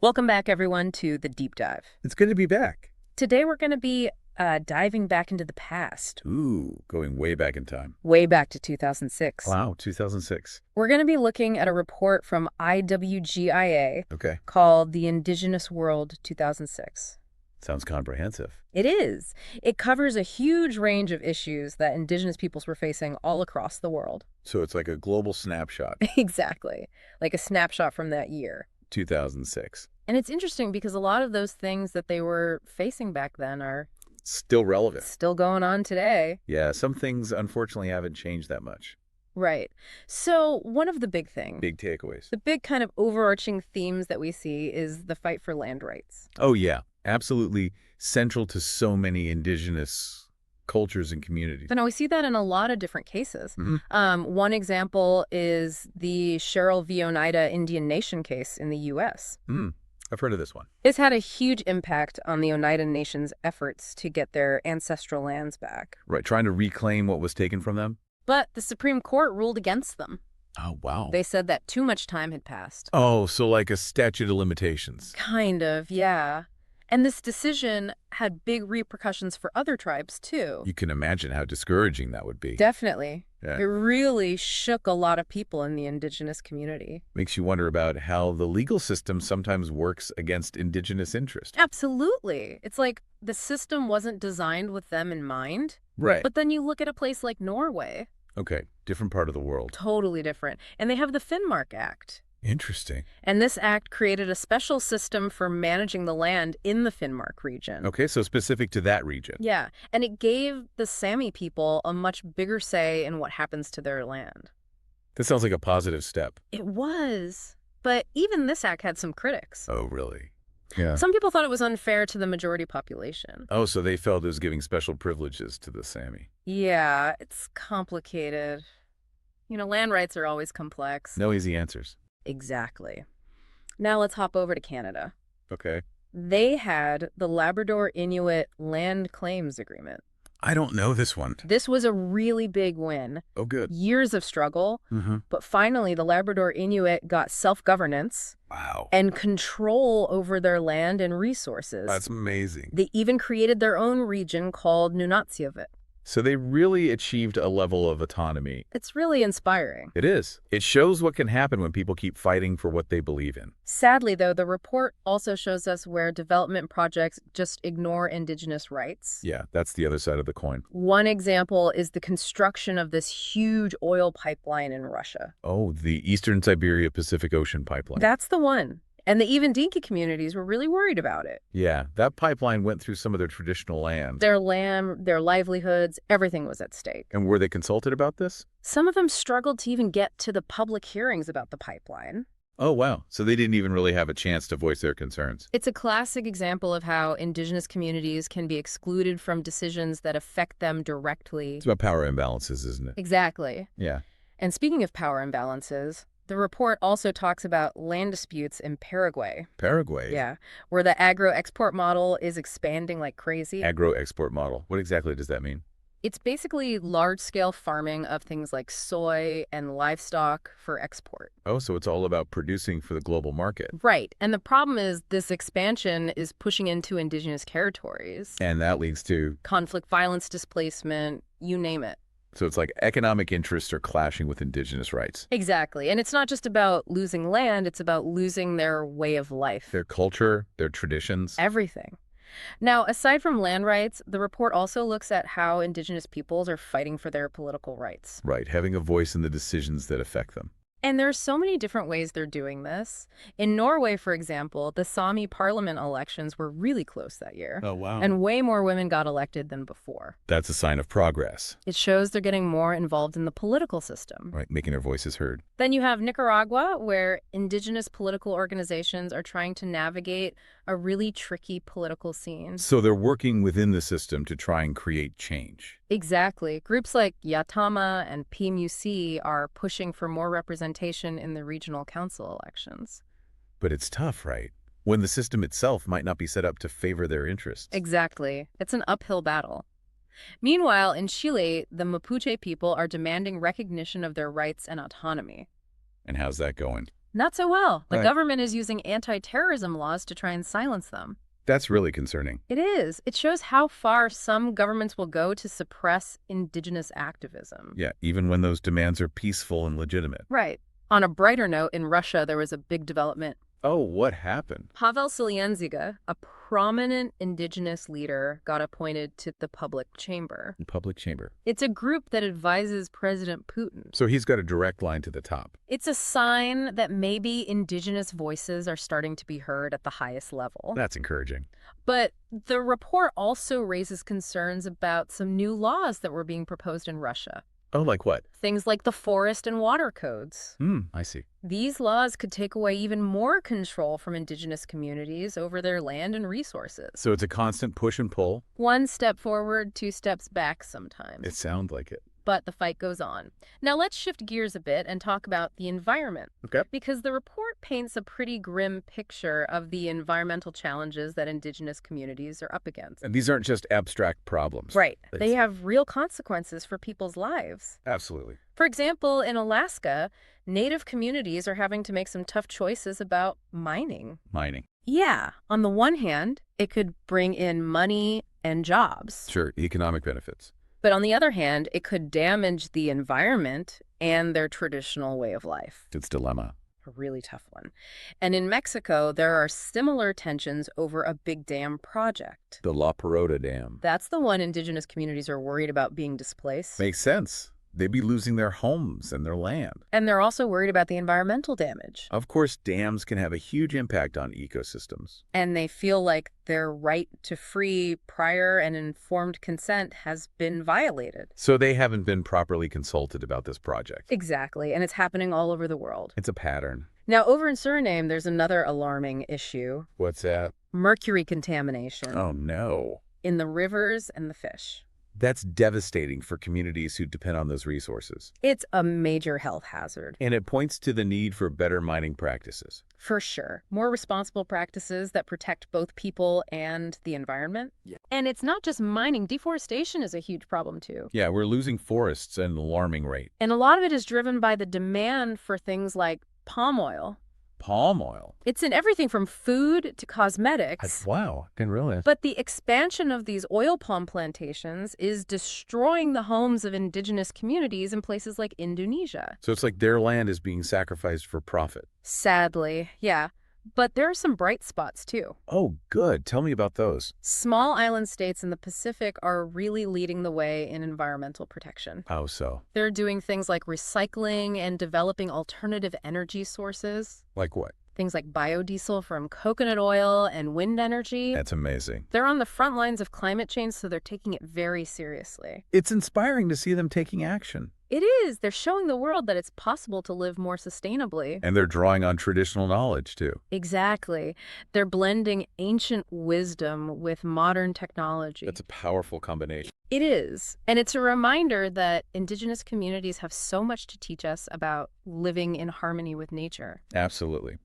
Welcome back, everyone, to the Deep Dive. It's good to be back. Today, we're going to be diving back into the past, Ooh, going way back in time. way back to 2006. Wow, 2006. We're going to be looking at a report from IWGIA Okay, called the Indigenous World 2006. sounds comprehensive. It is. It covers a huge range of issues that Indigenous peoples were facing all across the world. So it's like a global snapshot, Exactly. Like a snapshot from that year. 2006. And it's interesting because a lot of those things that they were facing back then are Still relevant. still going on today. Yeah, some things unfortunately haven't changed that much. Right. So one of the big things, Big takeaways. the big kind of overarching themes that we see is the fight for land rights. Oh yeah, absolutely central to so many indigenous cultures and communities. But now we see that in a lot of different cases. Mhm. One example is the Cheryl v. Oneida Indian Nation case in the U.S. I've heard of this one. It's had a huge impact on the Oneida Nation's efforts to get their ancestral lands back. Right, trying to reclaim what was taken from them? But the Supreme Court ruled against them. Oh, wow. They said that too much time had passed. Oh, so like a statute of limitations. Kind of, yeah. And this decision had big repercussions for other tribes, too. You can imagine how discouraging that would be. Definitely. Yeah. It really shook a lot of people in the indigenous community. Makes you wonder about how the legal system sometimes works against indigenous interest. Absolutely. It's like the system wasn't designed with them in mind. Right. But then you look at a place like Norway, Okay, different part of the world. totally different. And they have the Finnmark Act. Interesting. And this act created a special system for managing the land in the Finnmark region. Okay, so specific to that region. Yeah, and it gave the Sami people a much bigger say in what happens to their land. This sounds like a positive step. It was. But even this act had some critics. Oh, really? Yeah. Some people thought it was unfair to the majority population. Oh, so they felt it was giving special privileges to the Sami. Yeah, it's complicated. Land rights are always complex. No easy answers. Exactly. Now let's hop over to Canada. Okay. They had the Labrador Inuit Land Claims Agreement. I don't know this one. This was a really big win. Oh, good. Years of struggle, but finally the Labrador Inuit got self-governance Wow. and control over their land and resources. That's amazing. They even created their own region called Nunatsiavut. So they really achieved a level of autonomy. It's really inspiring. It is. It shows what can happen when people keep fighting for what they believe in. Sadly, though, the report also shows us where development projects just ignore indigenous rights. Yeah, that's the other side of the coin. One example is the construction of this huge oil pipeline in Russia. Oh, the Eastern Siberia Pacific Ocean pipeline. That's the one. And the even Dinka communities were really worried about it. Yeah, that pipeline went through some of their traditional land. Their land, their livelihoods, everything was at stake. And were they consulted about this? Some of them struggled to even get to the public hearings about the pipeline. Oh, wow. So they didn't even really have a chance to voice their concerns. It's a classic example of how indigenous communities can be excluded from decisions that affect them directly. It's about power imbalances, isn't it? Exactly. Yeah. And speaking of power imbalances, the report also talks about land disputes in Paraguay. Paraguay. Yeah, where the agro-export model is expanding like crazy. Agro-export model. What exactly does that mean? It's basically large-scale farming of things like soy and livestock for export. Oh, so it's all about producing for the global market. Right, and the problem is this expansion is pushing into indigenous territories. And that leads to... Conflict, violence, displacement, you name it. So it's like economic interests are clashing with indigenous rights. Exactly, and it's not just about losing land, it's about losing their way of life. Their culture, their traditions. Everything. Now, aside from land rights, the report also looks at how indigenous peoples are fighting for their political rights. Right, having a voice in the decisions that affect them. And there are so many different ways they're doing this. In Norway, for example, the Sami parliament elections were really close that year. Oh, wow. And way more women got elected than before. That's a sign of progress. It shows they're getting more involved in the political system. Right, making their voices heard. Then you have Nicaragua, where indigenous political organizations are trying to navigate a really tricky political scene. So they're working within the system to try and create change. Exactly. Groups like Yatama and PMUC are pushing for more representation in the regional council elections. But it's tough, right? When the system itself might not be set up to favor their interests. Exactly. It's an uphill battle. Meanwhile, in Chile, the Mapuche people are demanding recognition of their rights and autonomy. And how's that going? Not so well. The Right. government is using anti-terrorism laws to try and silence them. That's really concerning. It is. It shows how far some governments will go to suppress indigenous activism. Yeah, even when those demands are peaceful and legitimate. Right. On a brighter note, in Russia, there was a big development. Oh, what happened? Pavel Selyanzyga, a prominent indigenous leader, got appointed to the public chamber. Public chamber. It's a group that advises President Putin. So he's got a direct line to the top. It's a sign that maybe indigenous voices are starting to be heard at the highest level. That's encouraging. But the report also raises concerns about some new laws that were being proposed in Russia. Oh, like what? Things like the forest and water codes. I see. These laws could take away even more control from indigenous communities over their land and resources. So it's a constant push and pull? One step forward, two steps back sometimes. It sounds like it. But the fight goes on. Now let's shift gears a bit and talk about the environment. Okay. Because the report paints a pretty grim picture of the environmental challenges that indigenous communities are up against. And these aren't just abstract problems. Right. They have real consequences for people's lives. Absolutely. For example, in Alaska, Native communities are having to make some tough choices about mining. Mining. Yeah. On the one hand, it could bring in money and jobs. Sure, economic benefits. But on the other hand, it could damage the environment and their traditional way of life. It's dilemma. A really tough one. And in Mexico, there are similar tensions over a big dam project. The La Parota Dam. That's the one indigenous communities are worried about being displaced. Makes sense. They'd be losing their homes and their land. And they're also worried about the environmental damage. Of course, dams can have a huge impact on ecosystems. And they feel like their right to free, prior, and informed consent has been violated. So they haven't been properly consulted about this project. Exactly. And it's happening all over the world. It's a pattern. Now, over in Suriname, there's another alarming issue. What's that? Mercury contamination. Oh, no. In the rivers and the fish. That's devastating for communities who depend on those resources. It's a major health hazard. And it points to the need for better mining practices. For sure. More responsible practices that protect both people and the environment. Yeah. And it's not just mining. Deforestation is a huge problem, too. Yeah, we're losing forests at an alarming rate. And a lot of it is driven by the demand for things like palm oil. Palm oil? It's in everything from food to cosmetics. Wow, didn't realize. But the expansion of these oil palm plantations is destroying the homes of indigenous communities in places like Indonesia. So it's like their land is being sacrificed for profit. Sadly, yeah. But there are some bright spots, too. Oh, good. Tell me about those. Small island states in the Pacific are really leading the way in environmental protection. How so? They're doing things like recycling and developing alternative energy sources. Like what? Things like biodiesel from coconut oil and wind energy. That's amazing. They're on the front lines of climate change, so they're taking it very seriously. It's inspiring to see them taking action. It is. They're showing the world that it's possible to live more sustainably. And they're drawing on traditional knowledge, too. Exactly. They're blending ancient wisdom with modern technology. That's a powerful combination. It is. And it's a reminder that indigenous communities have so much to teach us about living in harmony with nature. Absolutely.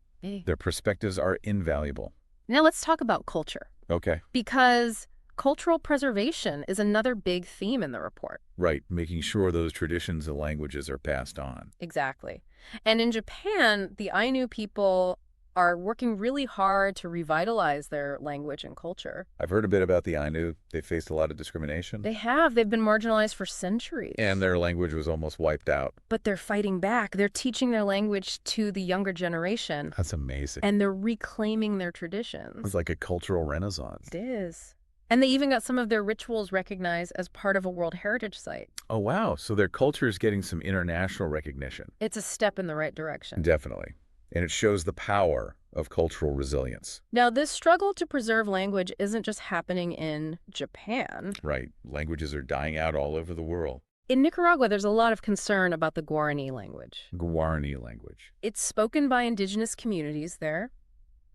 Their perspectives are invaluable. Now let's talk about culture. Okay. Because cultural preservation is another big theme in the report. Right, making sure those traditions and languages are passed on. Exactly. And in Japan, the Ainu people are working really hard to revitalize their language and culture. I've heard a bit about the Ainu. They faced a lot of discrimination. They have. They've been marginalized for centuries. And their language was almost wiped out. But they're fighting back. They're teaching their language to the younger generation. That's amazing. And they're reclaiming their traditions. It's like a cultural renaissance. It is. And they even got some of their rituals recognized as part of a World Heritage Site. Oh, wow. So their culture is getting some international recognition. It's a step in the right direction. Definitely. And it shows the power of cultural resilience. Now, this struggle to preserve language isn't just happening in Japan. Right. Languages are dying out all over the world. In Nicaragua, there's a lot of concern about the Guarani language. Guarani language. It's spoken by indigenous communities there,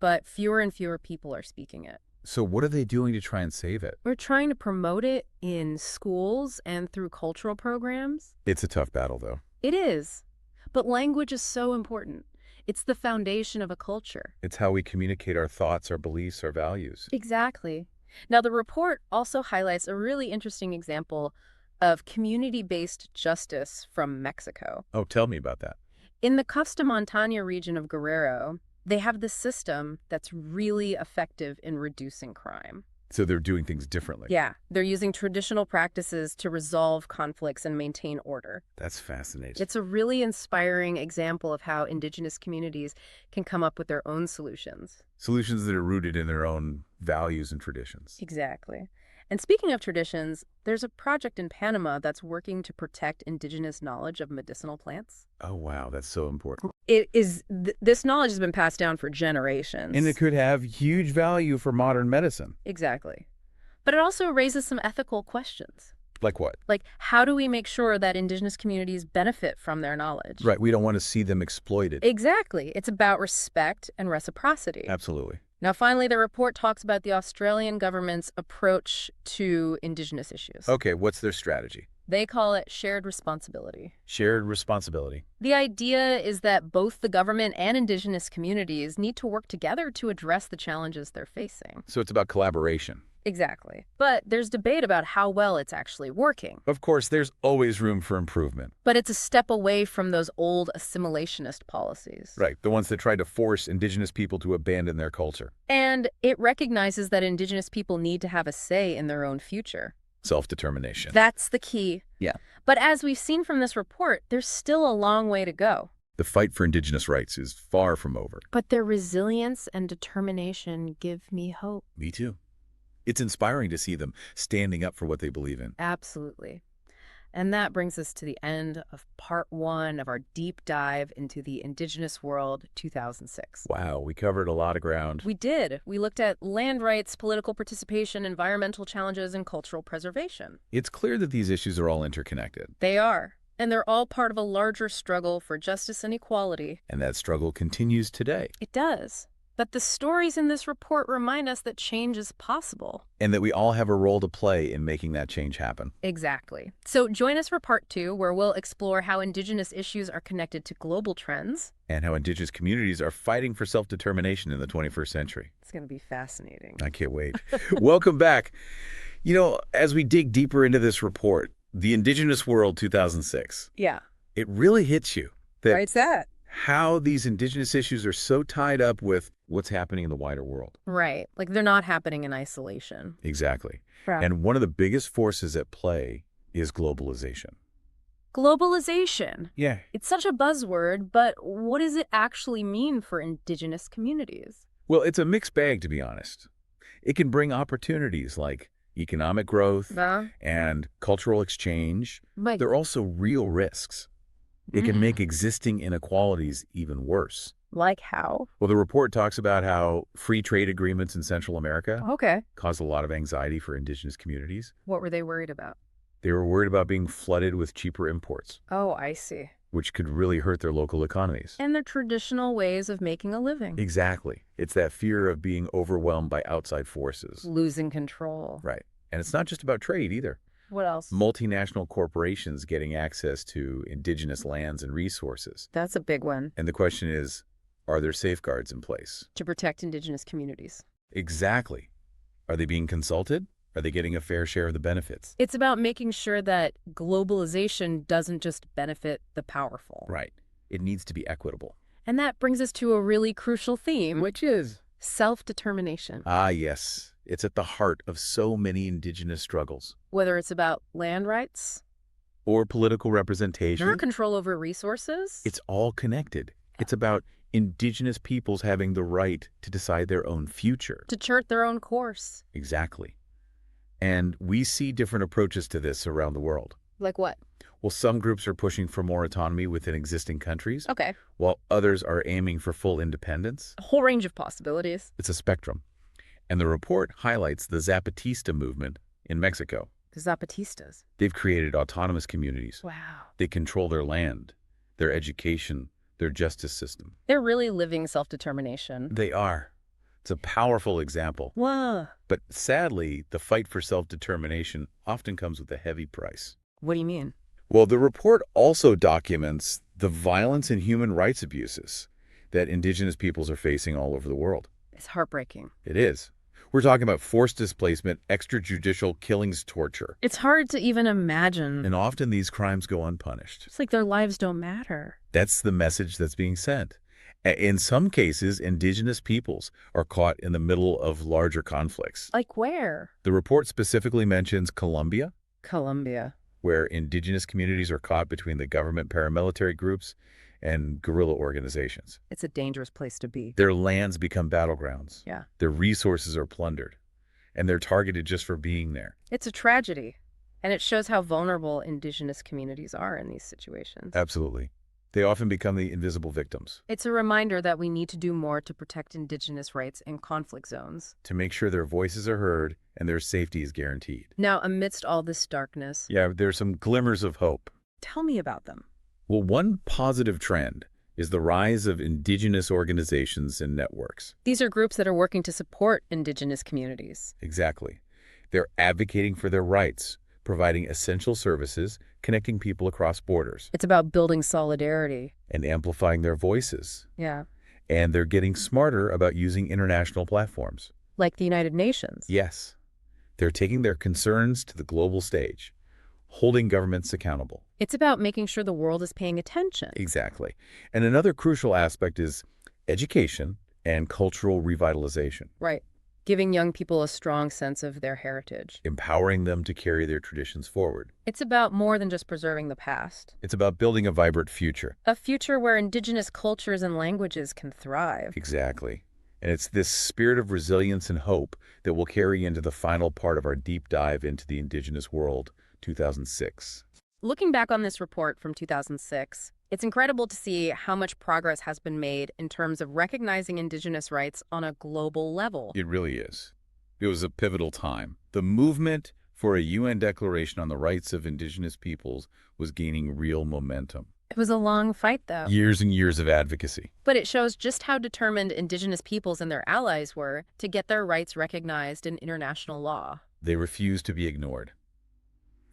but fewer and fewer people are speaking it. So what are they doing to try and save it? We're trying to promote it in schools and through cultural programs. It's a tough battle, though. It is. But language is so important. It's the foundation of a culture. It's how we communicate our thoughts, our beliefs, our values. Exactly. Now, the report also highlights a really interesting example of community-based justice from Mexico. Oh, tell me about that. In the Costa Montana region of Guerrero, they have this system that's really effective in reducing crime. So they're doing things differently. Yeah, they're using traditional practices to resolve conflicts and maintain order. That's fascinating. It's a really inspiring example of how indigenous communities can come up with their own solutions. Solutions that are rooted in their own values and traditions. Exactly. And speaking of traditions, there's a project in Panama that's working to protect indigenous knowledge of medicinal plants. Oh, wow. That's so important. This knowledge has been passed down for generations. And it could have huge value for modern medicine. Exactly. But it also raises some ethical questions. Like what? Like, how do we make sure that indigenous communities benefit from their knowledge? Right. We don't want to see them exploited. Exactly. It's about respect and reciprocity. Absolutely. Now, finally, the report talks about the Australian government's approach to indigenous issues. Okay, what's their strategy? They call it shared responsibility. Shared responsibility. The idea is that both the government and indigenous communities need to work together to address the challenges they're facing. So it's about collaboration. Exactly. But there's debate about how well it's actually working. Of course, there's always room for improvement. But it's a step away from those old assimilationist policies. Right, the ones that try to force indigenous people to abandon their culture. And it recognizes that indigenous people need to have a say in their own future. Self-determination. That's the key. Yeah. But as we've seen from this report, there's still a long way to go. The fight for indigenous rights is far from over. But their resilience and determination give me hope. Me too. It's inspiring to see them standing up for what they believe in. Absolutely. And that brings us to the end of part 1 of our deep dive into the Indigenous World 2006. Wow, we covered a lot of ground. We did. We looked at land rights, political participation, environmental challenges, and cultural preservation. It's clear that these issues are all interconnected. They are. And they're all part of a larger struggle for justice and equality. And that struggle continues today. It does. But the stories in this report remind us that change is possible. And that we all have a role to play in making that change happen. Exactly. So join us for part 2, where we'll explore how indigenous issues are connected to global trends. And how indigenous communities are fighting for self-determination in the 21st century. It's going to be fascinating. I can't wait. Welcome back. You know, as we dig deeper into this report, the Indigenous World 2006, Yeah. it really hits you that Why's that? how these indigenous issues are so tied up with what's happening in the wider world. Right. Like, they're not happening in isolation. Exactly. Right. And one of the biggest forces at play is globalization. Globalization. Yeah. It's such a buzzword, but what does it actually mean for indigenous communities? Well, it's a mixed bag, to be honest. It can bring opportunities like economic growth and cultural exchange. But There are also real risks. It can make existing inequalities even worse. like how? Well, the report talks about how free trade agreements in Central America Okay. caused a lot of anxiety for indigenous communities. What were they worried about? They were worried about being flooded with cheaper imports, Oh, I see. which could really hurt their local economies. And their traditional ways of making a living. Exactly. It's that fear of being overwhelmed by outside forces. Losing control. Right. And it's not just about trade either. What else? Multinational corporations getting access to indigenous lands and resources. That's a big one. And the question is, are there safeguards in place? To protect indigenous communities. Exactly. Are they being consulted? Are they getting a fair share of the benefits? It's about making sure that globalization doesn't just benefit the powerful. Right. It needs to be equitable. And that brings us to a really crucial theme. Which is? Self-determination. Ah, yes. It's at the heart of so many indigenous struggles. Whether it's about land rights Or political representation. or control over resources. It's all connected. It's about indigenous peoples having the right to decide their own future. to chart their own course. Exactly. And we see different approaches to this around the world. Like what? Well, some groups are pushing for more autonomy within existing countries, Okay. while others are aiming for full independence. A whole range of possibilities. It's a spectrum. And the report highlights the Zapatista movement in Mexico. The Zapatistas. They've created autonomous communities. Wow. They control their land, their education, their justice system. They're really living self-determination. They are. It's a powerful example. Whoa. But sadly, the fight for self-determination often comes with a heavy price. What do you mean? Well, the report also documents the violence and human rights abuses that indigenous peoples are facing all over the world. It's heartbreaking. It is. We're talking about forced displacement, extrajudicial killings, torture. It's hard to even imagine. And often these crimes go unpunished. It's like their lives don't matter. That's the message that's being sent. In some cases, indigenous peoples are caught in the middle of larger conflicts. Like where? The report specifically mentions Colombia, Colombia. where indigenous communities are caught between the government paramilitary groups and guerrilla organizations. It's a dangerous place to be. Their lands become battlegrounds. Yeah. Their resources are plundered, and they're targeted just for being there. It's a tragedy, and it shows how vulnerable indigenous communities are in these situations. Absolutely. They often become the invisible victims. It's a reminder that we need to do more to protect indigenous rights in conflict zones. To make sure their voices are heard and their safety is guaranteed. Now, amidst all this darkness, Yeah, there's some glimmers of hope. tell me about them. Well, one positive trend is the rise of indigenous organizations and networks. These are groups that are working to support indigenous communities. Exactly. They're advocating for their rights, providing essential services, connecting people across borders, It's about building solidarity. and amplifying their voices. Yeah. And they're getting smarter about using international platforms. Like the United Nations. Yes. They're taking their concerns to the global stage, holding governments accountable. It's about making sure the world is paying attention. Exactly. And another crucial aspect is education and cultural revitalization, Right. Giving young people a strong sense of their heritage. empowering them to carry their traditions forward. It's about more than just preserving the past. It's about building a vibrant future. A future where indigenous cultures and languages can thrive. Exactly. And it's this spirit of resilience and hope that will carry into the final part of our deep dive into the Indigenous World 2006. Looking back on this report from 2006, it's incredible to see how much progress has been made in terms of recognizing indigenous rights on a global level. It really is. It was a pivotal time. The movement for a UN Declaration on the Rights of Indigenous Peoples was gaining real momentum. It was a long fight, though. Years and years of advocacy. But it shows just how determined indigenous peoples and their allies were to get their rights recognized in international law. They refused to be ignored.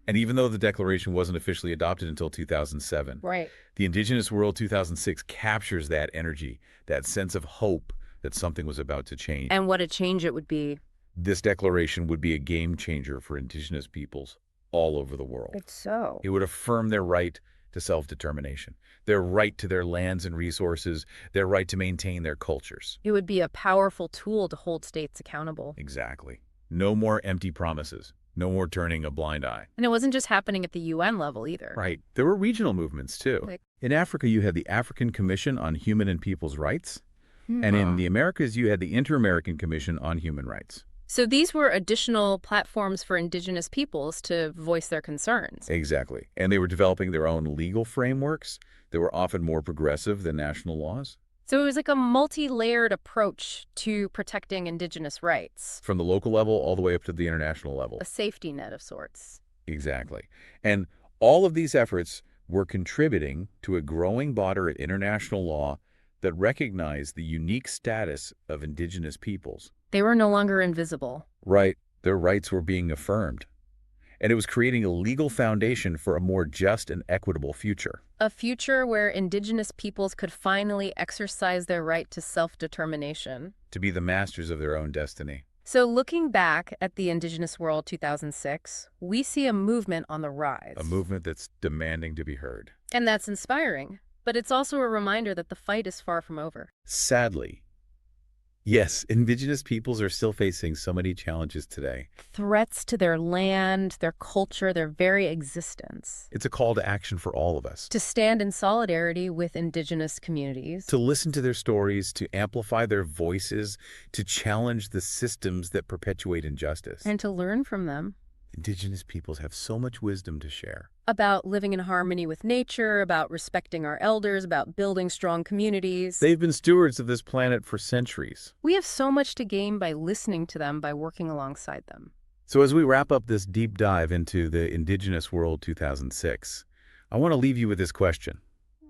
And even though the declaration wasn't officially adopted until 2007, Right. the Indigenous World 2006 captures that energy, that sense of hope that something was about to change. And what a change it would be. This declaration would be a game changer for indigenous peoples all over the world. It's so. It would affirm their right to self-determination, their right to their lands and resources, their right to maintain their cultures. It would be a powerful tool to hold states accountable. Exactly. No more empty promises. No more turning a blind eye. And it wasn't just happening at the UN level either. Right. There were regional movements, too. Like- In Africa, you had the African Commission on Human and People's Rights. And in the Americas, you had the Inter-American Commission on Human Rights. So these were additional platforms for indigenous peoples to voice their concerns. Exactly. And they were developing their own legal frameworks that were often more progressive than national laws. So it was like a multi-layered approach to protecting indigenous rights. From the local level all the way up to the international level. A safety net of sorts. Exactly. And all of these efforts were contributing to a growing body of international law that recognized the unique status of indigenous peoples. They were no longer invisible. Right. Their rights were being affirmed. And it was creating a legal foundation for a more just and equitable future. A future where indigenous peoples could finally exercise their right to self-determination. To be the masters of their own destiny. So looking back at the Indigenous World 2006, we see a movement on the rise. A movement that's demanding to be heard. And that's inspiring. But it's also a reminder that the fight is far from over. Sadly, yes, indigenous peoples are still facing so many challenges today. Threats to their land, their culture, their very existence. It's a call to action for all of us. To stand in solidarity with indigenous communities. To listen to their stories, to amplify their voices, to challenge the systems that perpetuate injustice. And to learn from them. Indigenous peoples have so much wisdom to share. About living in harmony with nature, about respecting our elders, about building strong communities. They've been stewards of this planet for centuries. We have so much to gain by listening to them, by working alongside them. So as we wrap up this deep dive into the Indigenous World 2006, I want to leave you with this question.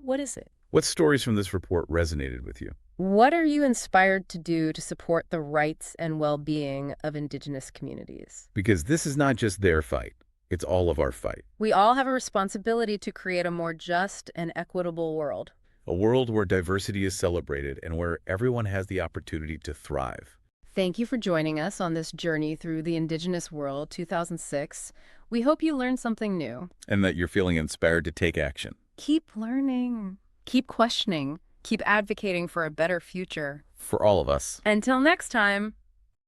What is it? What stories from this report resonated with you? What are you inspired to do to support the rights and well-being of indigenous communities? Because this is not just their fight. It's all of our fight. We all have a responsibility to create a more just and equitable world. A world where diversity is celebrated and where everyone has the opportunity to thrive. Thank you for joining us on this journey through the Indigenous World 2006. We hope you learned something new. And that you're feeling inspired to take action. Keep learning. Keep questioning, keep advocating for a better future. For all of us. Until next time.